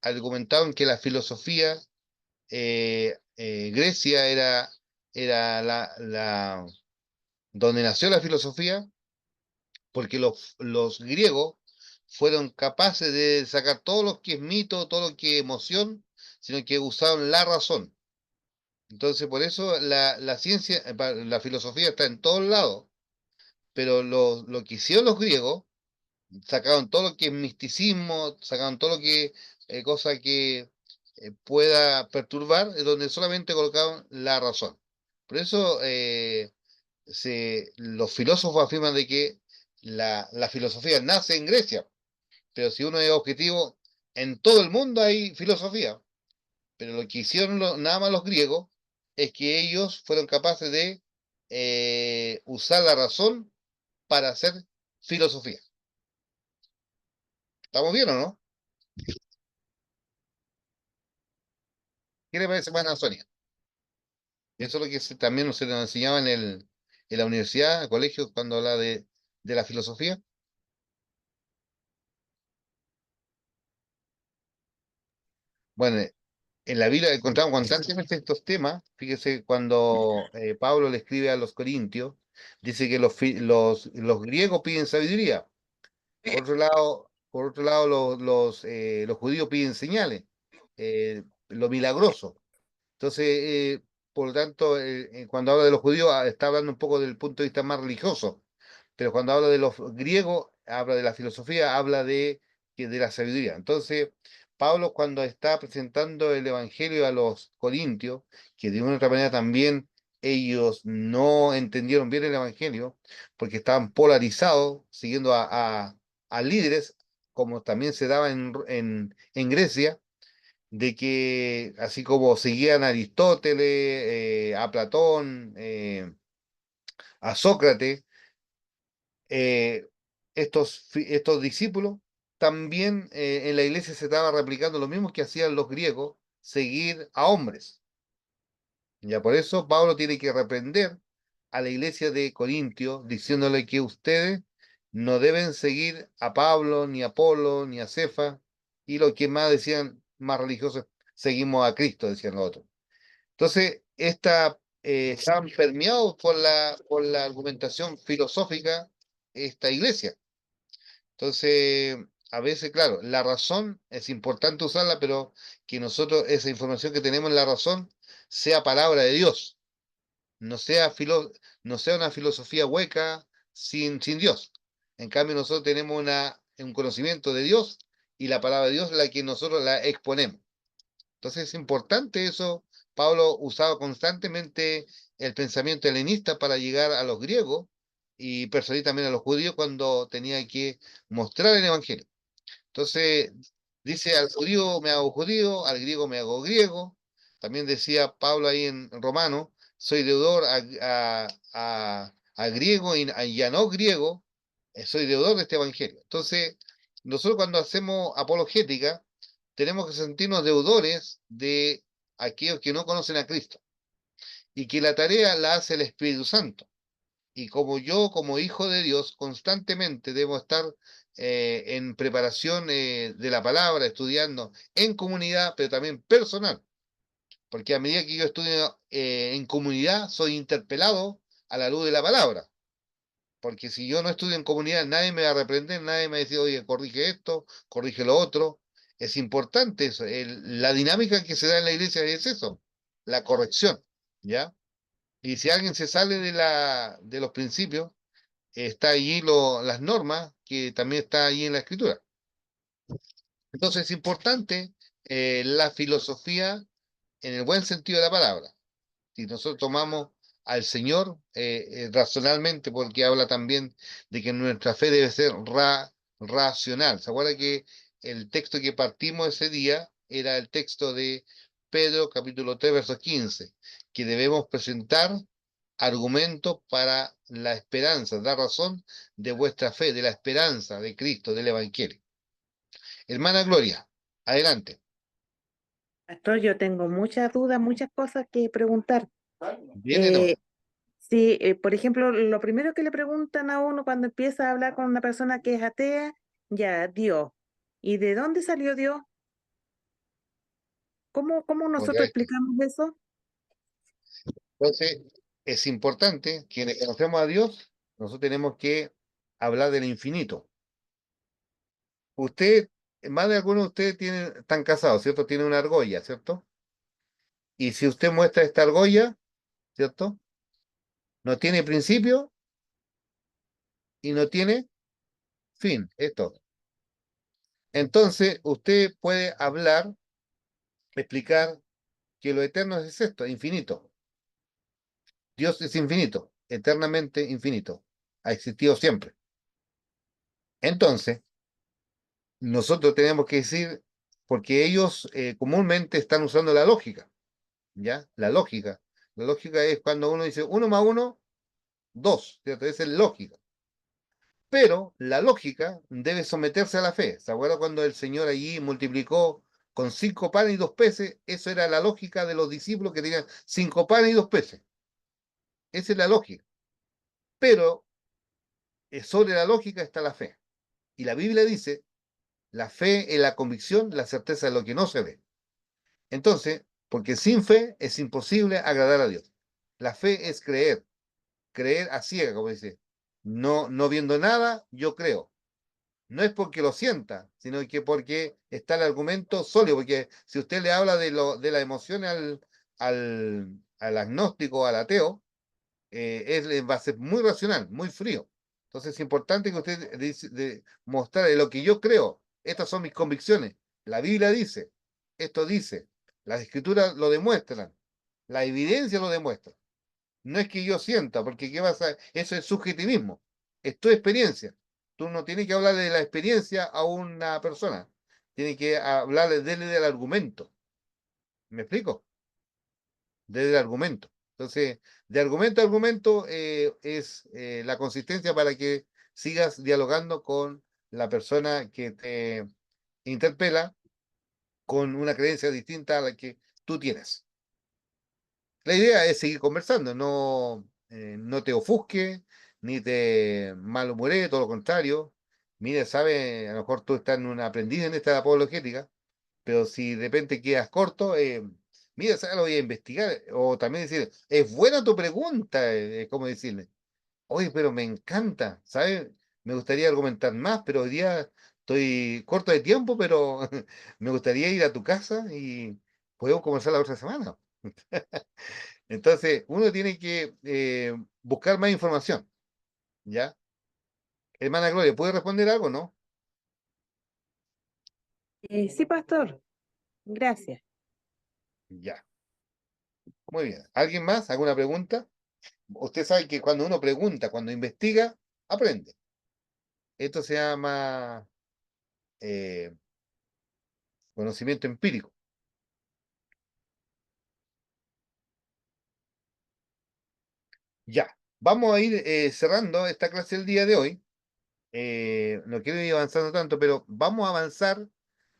argumentaban que la filosofía, Grecia era donde nació la filosofía, porque los griegos fueron capaces de sacar todo lo que es mito, todo lo que es emoción, sino que usaron la razón. Entonces, por eso la ciencia, la filosofía está en todos lados, pero lo que hicieron los griegos, sacaron todo lo que es misticismo, sacaron todo lo que cosa que pueda perturbar, es donde solamente colocaron la razón. Por eso los filósofos afirman de que la filosofía nace en Grecia, pero si uno es objetivo, en todo el mundo hay filosofía, pero lo que hicieron nada más los griegos es que ellos fueron capaces de usar la razón para hacer filosofía. ¿Estamos bien o no? ¿Qué le parece, buena Sonia? Eso es lo que también se nos enseñaba en la universidad, en el colegio, cuando hablaba de la filosofía. Bueno, en la Biblia encontramos constantemente estos temas. Fíjese, cuando Pablo le escribe a los Corintios, dice que los griegos piden sabiduría. Por otro lado, los judíos piden señales, lo milagroso. Entonces, por lo tanto, cuando habla de los judíos, está hablando un poco del punto de vista más religioso, pero cuando habla de los griegos, habla de la filosofía, habla de la sabiduría. Entonces, Pablo, cuando está presentando el Evangelio a los corintios, que de una u otra manera también ellos no entendieron bien el Evangelio, porque estaban polarizados, siguiendo a líderes, como también se daba en Grecia, de que así como seguían a Aristóteles, a Platón, a Sócrates, eh, estos discípulos, también en la iglesia se estaba replicando lo mismo que hacían los griegos, seguir a hombres. Ya por eso Pablo tiene que reprender a la iglesia de Corintio, diciéndole que ustedes no deben seguir a Pablo, ni a Apolo, ni a Cefa, y lo que más decían, más religiosos, seguimos a Cristo, decían los otros. Entonces, estaban permeados por la argumentación filosófica esta iglesia. Entonces, a veces, claro, la razón es importante usarla, pero que nosotros esa información que tenemos en la razón sea palabra de Dios, no sea, no sea una filosofía hueca sin Dios. En cambio, nosotros tenemos un conocimiento de Dios y la palabra de Dios es la que nosotros la exponemos. Entonces es importante eso. Pablo usaba constantemente el pensamiento helenista para llegar a los griegos y persuadir también a los judíos cuando tenía que mostrar el evangelio. Entonces dice, al judío me hago judío, al griego me hago griego. También decía Pablo ahí en Romano, soy deudor a griego y a no griego, soy deudor de este evangelio. Entonces, nosotros cuando hacemos apologética, tenemos que sentirnos deudores de aquellos que no conocen a Cristo y que la tarea la hace el Espíritu Santo. Y como yo, como hijo de Dios, constantemente debo estar en preparación de la palabra, estudiando en comunidad, pero también personal, porque a medida que yo estudio en comunidad, soy interpelado a la luz de la palabra. Porque si yo no estudio en comunidad, nadie me va a reprender, nadie me va a decir, oye, corrige esto, corrige lo otro. Es importante eso. La dinámica que se da en la iglesia es eso, la corrección, ¿ya? Y si alguien se sale de los principios, está allí las normas, que también está allí en la escritura. Entonces es importante la filosofía en el buen sentido de la palabra. Si nosotros tomamos al Señor racionalmente, porque habla también de que nuestra fe debe ser racional. ¿Se acuerda que el texto que partimos ese día era el texto de Pedro capítulo 3, verso 15, que debemos presentar argumentos para la esperanza, dar razón de vuestra fe, de la esperanza de Cristo, del Evangelio. Hermana Gloria, adelante. Pastor, yo tengo muchas dudas, muchas cosas que preguntar. Viene Eh, nomás. sí, por ejemplo, lo primero que le preguntan a uno cuando empieza a hablar con una persona que es atea, ya, Dios. ¿Y de dónde salió Dios? ¿Cómo nosotros Correcto. explicamos eso? Entonces, es importante, quienes conocemos a Dios, nosotros tenemos que hablar del infinito. Usted, más de algunos de ustedes están casados, ¿cierto? Tienen una argolla, ¿cierto? Y si usted muestra esta argolla, ¿cierto? No tiene principio y no tiene fin, es todo. Entonces, usted puede hablar, explicar que lo eterno es esto, infinito. Dios es infinito, eternamente infinito. Ha existido siempre. Entonces, nosotros tenemos que decir, porque ellos comúnmente están usando la lógica, ¿ya? La lógica. La lógica es cuando uno dice 1 más 1, 2, ¿cierto? Esa es lógica. Pero la lógica debe someterse a la fe. ¿Se acuerda cuando el Señor allí multiplicó con 5 panes y 2 peces? Eso era la lógica de los discípulos que tenían 5 panes y 2 peces. Esa es la lógica. Pero sobre la lógica está la fe. Y la Biblia dice, la fe es la convicción, la certeza de lo que no se ve. Entonces, porque sin fe es imposible agradar a Dios. La fe es creer, creer a ciega, como dice. No, no viendo nada, yo creo. No es porque lo sienta, sino que porque está el argumento sólido, porque si usted le habla de la emoción al agnóstico, al ateo, va a ser muy racional, muy frío. Entonces es importante que usted mostrar lo que yo creo. Estas son mis convicciones. La Biblia dice, esto dice, las escrituras lo demuestran, la evidencia lo demuestra. No es que yo sienta, porque ¿qué pasa? Eso es subjetivismo, es tu experiencia. Tú no tienes que hablarle de la experiencia a una persona, tienes que hablarle del argumento. ¿Me explico? Del argumento. Entonces, de argumento a argumento es la consistencia para que sigas dialogando con la persona que te interpela con una creencia distinta a la que tú tienes. La idea es seguir conversando, no te ofusque, ni te malhumore, todo lo contrario. Mire, sabe, a lo mejor tú estás en un aprendiz en esta apologética, pero si de repente quedas corto, mira, ¿sabes? Lo voy a investigar. O también decir, es buena tu pregunta, es como decirle, oye, pero me encanta, ¿sabes? Me gustaría argumentar más, pero hoy día estoy corto de tiempo, pero me gustaría ir a tu casa y podemos conversar la otra semana. Entonces, uno tiene que buscar más información, ¿ya? Hermana Gloria, ¿puede responder algo, no? Sí, pastor, gracias. Ya, muy bien. ¿Alguien más? ¿Alguna pregunta? Usted sabe que cuando uno pregunta, cuando investiga, aprende. Esto se llama eh, conocimiento empírico. Ya, vamos a ir cerrando esta clase el día de hoy. No quiero ir avanzando tanto, pero vamos a avanzar.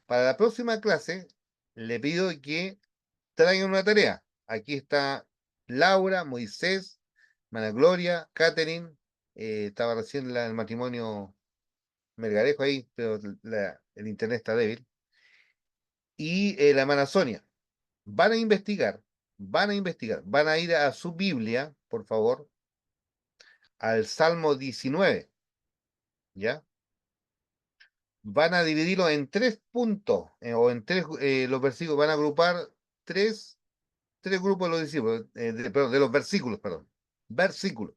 Para la próxima clase, le pido que traigan una tarea. Aquí está Laura, Moisés, Mana Gloria, Catherine. Estaba recién el matrimonio Melgarejo ahí, pero el internet está débil. Y la hermana Sonia. Van a investigar, van a ir a su Biblia, por favor, al Salmo 19, ¿ya? Van a dividirlo en 3 puntos, o en los versículos, van a agrupar tres grupos de los discípulos, perdón, de los versículos, perdón, versículos.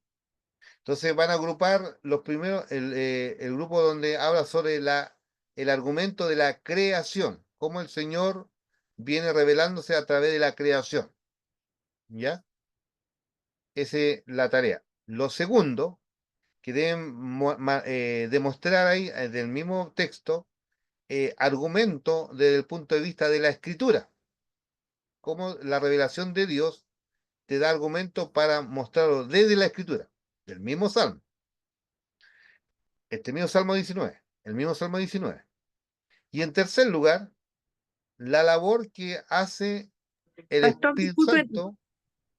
Entonces van a agrupar los primeros, el grupo donde habla sobre el argumento de la creación, cómo el Señor viene revelándose a través de la creación, ¿ya? Esa es la tarea. Lo segundo, que deben demostrar ahí, del mismo texto, argumento desde el punto de vista de la escritura, como la revelación de Dios te da argumento para mostrarlo desde la escritura, del mismo Salmo. Este mismo Salmo 19, el mismo Salmo 19. Y en tercer lugar, la labor que hace el Pastor, Espíritu disculpe, Santo,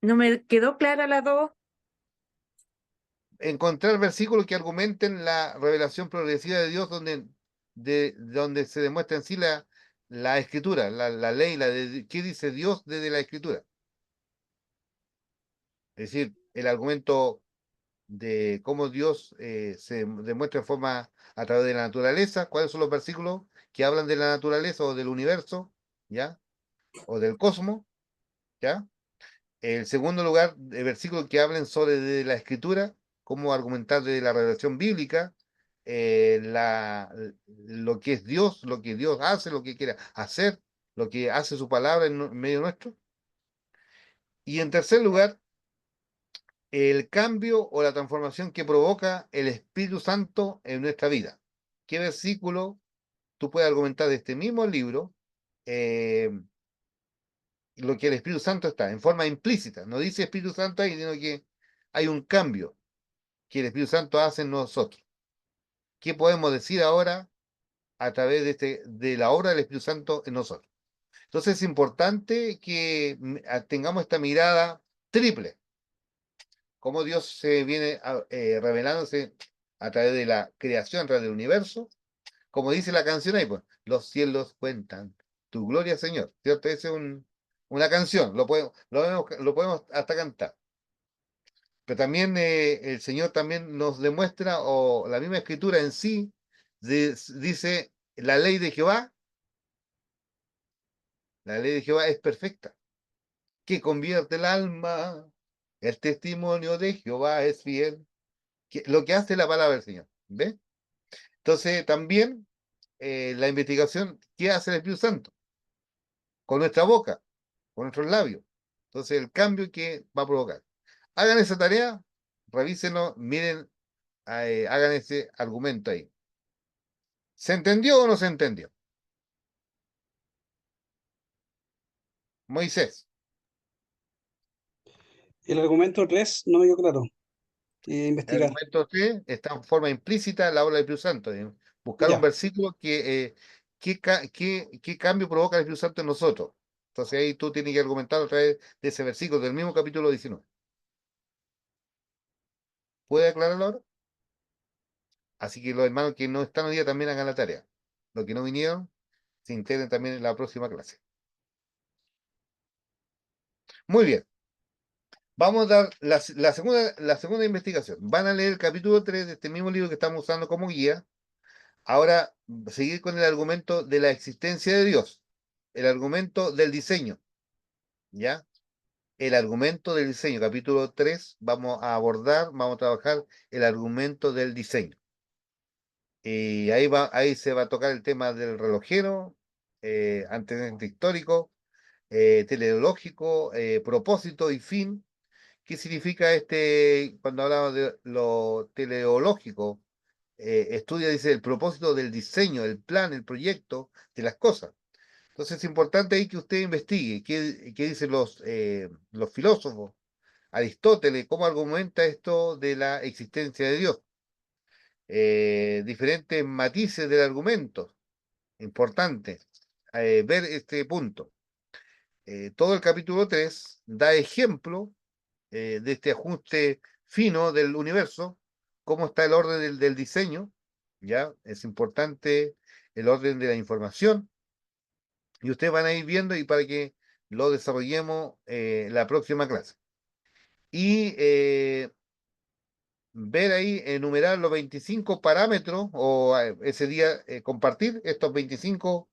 no me quedó clara la dos. encontrar versículos que argumenten la revelación progresiva de Dios donde se demuestra en sí la escritura, la ley, qué dice Dios desde la escritura. Es decir, el argumento de cómo Dios se demuestra en forma a través de la naturaleza, cuáles son los versículos que hablan de la naturaleza o del universo, ¿ya? O del cosmos, ¿ya? En segundo lugar, versículos que hablen sobre de la escritura, cómo argumentar de la revelación bíblica, lo que es Dios, lo que Dios hace, lo que quiere hacer, lo que hace su palabra en medio nuestro. Y en tercer lugar, el cambio o la transformación que provoca el Espíritu Santo en nuestra vida. ¿Qué versículo tú puedes argumentar de este mismo libro? eh, lo que el Espíritu Santo está en forma implícita, no dice Espíritu Santo ahí, sino que hay un cambio que el Espíritu Santo hace en nosotros. ¿Qué podemos decir ahora a través de la obra del Espíritu Santo en nosotros? Entonces es importante que tengamos esta mirada triple, cómo Dios se viene revelándose a través de la creación, a través del universo, como dice la canción ahí, pues, los cielos cuentan tu gloria, Señor, ¿cierto? Esa es una canción, lo podemos hasta cantar. Pero también el Señor también nos demuestra, o la misma escritura en sí, dice, la ley de Jehová es perfecta, que convierte el alma, el testimonio de Jehová es fiel, lo que hace la palabra del Señor, ¿ves? Entonces también la investigación, ¿qué hace el Espíritu Santo? Con nuestra boca, con nuestros labios. Entonces el cambio que va a provocar. Hagan esa tarea, revísenlo, miren, hagan ese argumento ahí. ¿Se entendió o no se entendió? Moisés, El argumento 3 no me quedó claro. el Investigar. argumento C está en forma implícita en la obra del Espíritu Santo. Buscar un Ya. versículo qué cambio provoca el Espíritu Santo en nosotros. Entonces ahí tú tienes que argumentar a través de ese versículo del mismo capítulo 19. ¿Puede aclararlo ahora? Así que los hermanos que no están hoy día también hagan la tarea. Los que no vinieron, se integren también en la próxima clase. Muy bien. Vamos a dar la segunda investigación. Van a leer el capítulo 3 de este mismo libro que estamos usando como guía. Ahora, seguir con el argumento de la existencia de Dios. El argumento del diseño. ¿Ya? El argumento del diseño. Capítulo 3, vamos a trabajar el argumento del diseño. Y ahí se va a tocar el tema del relojero, antecedente histórico, teleológico, propósito y fin. ¿Qué significa cuando hablamos de lo teleológico? Estudia, dice, el propósito del diseño, el plan, el proyecto de las cosas. Entonces es importante ahí que usted investigue qué dicen los filósofos. Aristóteles, cómo argumenta esto de la existencia de Dios. Diferentes matices del argumento. Importante ver este punto. Todo el capítulo 3 da ejemplo de este ajuste fino del universo, cómo está el orden del diseño, ¿ya? Es importante el orden de la información, y ustedes van a ir viendo y para que lo desarrollemos la próxima clase. Y ver ahí, enumerar los 25 parámetros, o ese día compartir estos 25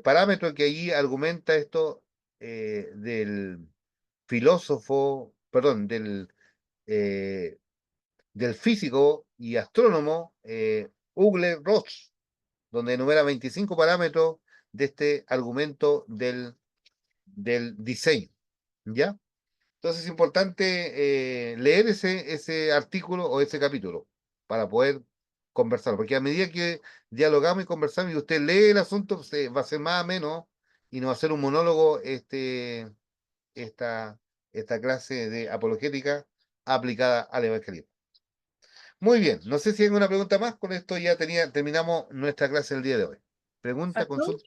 parámetros que allí argumenta esto del filósofo, perdón, eh, del físico y astrónomo Ugler-Ross, donde enumera 25 parámetros de este argumento del diseño, ¿ya? Entonces es importante leer ese artículo o ese capítulo para poder conversarlo, porque a medida que dialogamos y conversamos y usted lee el asunto, se va a ser más o menos y no va a ser un monólogo esta, esta clase de apologética aplicada al evangelismo. Muy bien, no sé si hay alguna pregunta más, con esto ya terminamos nuestra clase el día de hoy. Pregunta, Pastor, consulta,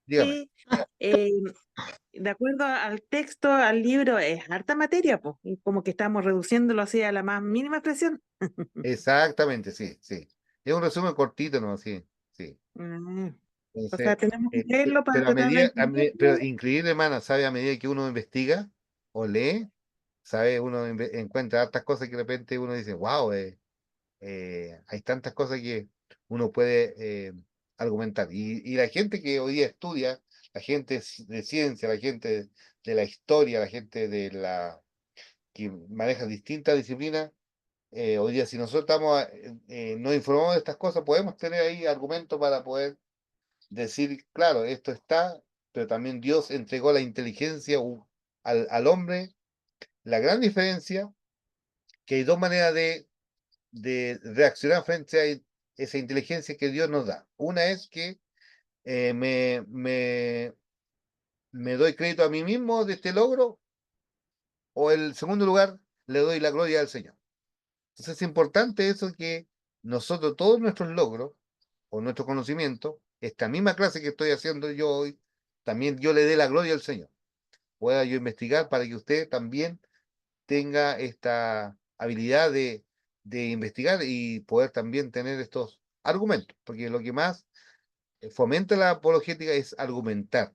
dígame. sí, eh, de acuerdo al texto, al libro, es harta materia, pues, y como que estamos reduciéndolo así a la más mínima expresión. Exactamente, sí, sí. Es un resumen cortito, ¿no? Sí, sí. Mm, o sea, Entonces, tenemos que leerlo para pero tratar de pero entenderlo. increíble, hermana, ¿sabe? A medida que uno investiga o lee, ¿sabe? Uno encuentra hartas cosas que de repente uno dice, wow, hay tantas cosas que uno puede argumentar. Y la gente que hoy día estudia, la gente de ciencia, la gente de la historia, la gente de la que maneja distintas disciplinas, hoy día si nosotros nos informamos de estas cosas, podemos tener ahí argumentos para poder decir, claro, esto está, pero también Dios entregó la inteligencia al hombre. La gran diferencia, que hay dos maneras de reaccionar frente a esa inteligencia que Dios nos da. Una es que eh, me, me, me doy crédito a mí mismo de este logro, o en segundo lugar, le doy la gloria al Señor. Entonces es importante eso que nosotros, todos nuestros logros o nuestro conocimiento, esta misma clase que estoy haciendo yo hoy, también yo le dé la gloria al Señor. Pueda yo investigar para que usted también tenga esta habilidad de investigar y poder también tener estos argumentos, porque lo que más fomenta la apologética es argumentar,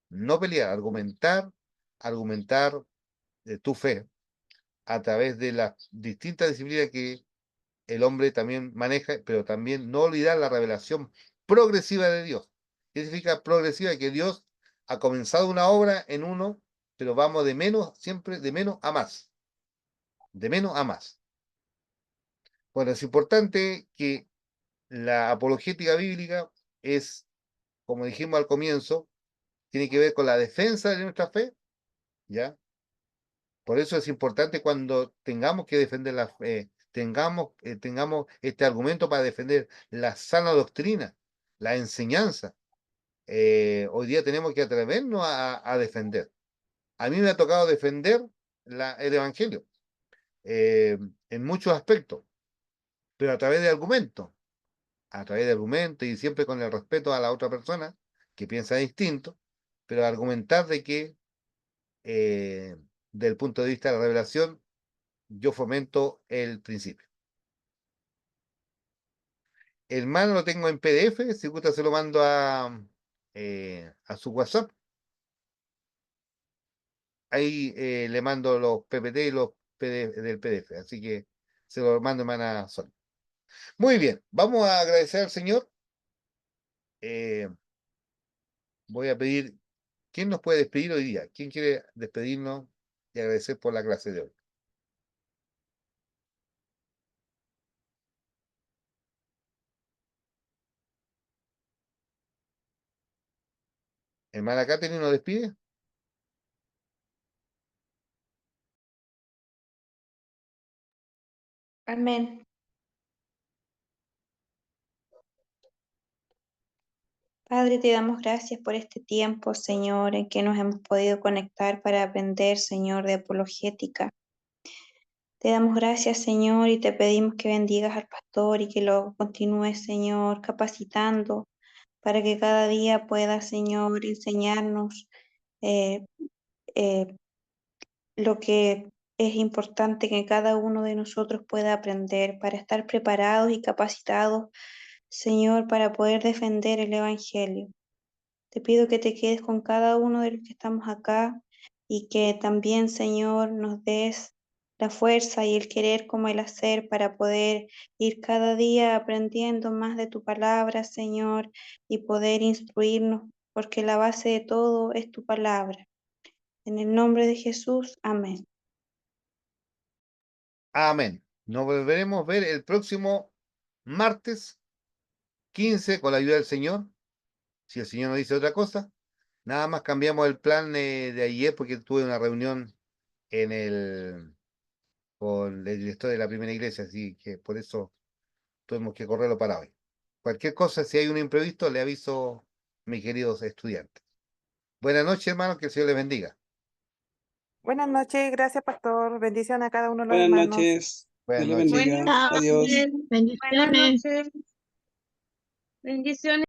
no pelear, argumentar tu fe a través de las distintas disciplinas que el hombre también maneja, pero también no olvidar la revelación progresiva de Dios. ¿Qué significa progresiva? Que Dios ha comenzado una obra en uno, pero vamos de menos, siempre de menos a más, de menos a más. Bueno, es importante que la apologética bíblica es, como dijimos al comienzo, tiene que ver con la defensa de nuestra fe, ¿ya? Por eso es importante cuando tengamos que defender la fe, tengamos este argumento para defender la sana doctrina, la enseñanza. Hoy día tenemos que atrevernos a defender. A mí me ha tocado defender el Evangelio eh, en muchos aspectos, pero a través de argumentos y siempre con el respeto a la otra persona que piensa distinto, pero argumentar de que eh, del punto de vista de la revelación, yo fomento el principio. Hermano, lo tengo en PDF, si gusta se lo mando a su WhatsApp. Ahí le mando los PPT y los PDF del PDF, así que se lo mando, hermana Sol. Muy bien, vamos a agradecer al Señor. Eh, Voy a pedir, ¿quién nos puede despedir hoy día? ¿Quién quiere despedirnos y agradecer por la clase de hoy? Hermana Catherine, ¿nos despide? Amén. Padre, te damos gracias por este tiempo, Señor, en que nos hemos podido conectar para aprender, Señor, de apologética. Te damos gracias, Señor, y te pedimos que bendigas al pastor y que lo continúes, Señor, capacitando para que cada día pueda, Señor, enseñarnos eh, eh, lo que es importante que cada uno de nosotros pueda aprender para estar preparados y capacitados, Señor, para poder defender el Evangelio. Te pido que te quedes con cada uno de los que estamos acá y que también, Señor, nos des la fuerza y el querer como el hacer para poder ir cada día aprendiendo más de tu palabra, Señor, y poder instruirnos, porque la base de todo es tu palabra. En el nombre de Jesús, amén. Amén. Nos volveremos a ver el próximo martes 15 con la ayuda del Señor. Si el Señor nos dice otra cosa, nada más cambiamos el plan de ayer porque tuve una reunión con el director de la primera iglesia, así que por eso tuvimos que correrlo para hoy. Cualquier cosa, si hay un imprevisto, le aviso, mis queridos estudiantes. Buenas noches, hermanos, que el Señor les bendiga. Buenas noches, gracias, pastor. Bendición a cada uno de los Buenas hermanos. noches. Buenas Dios le noches. bendiga. Adiós. Bendiciones. Bendiciones.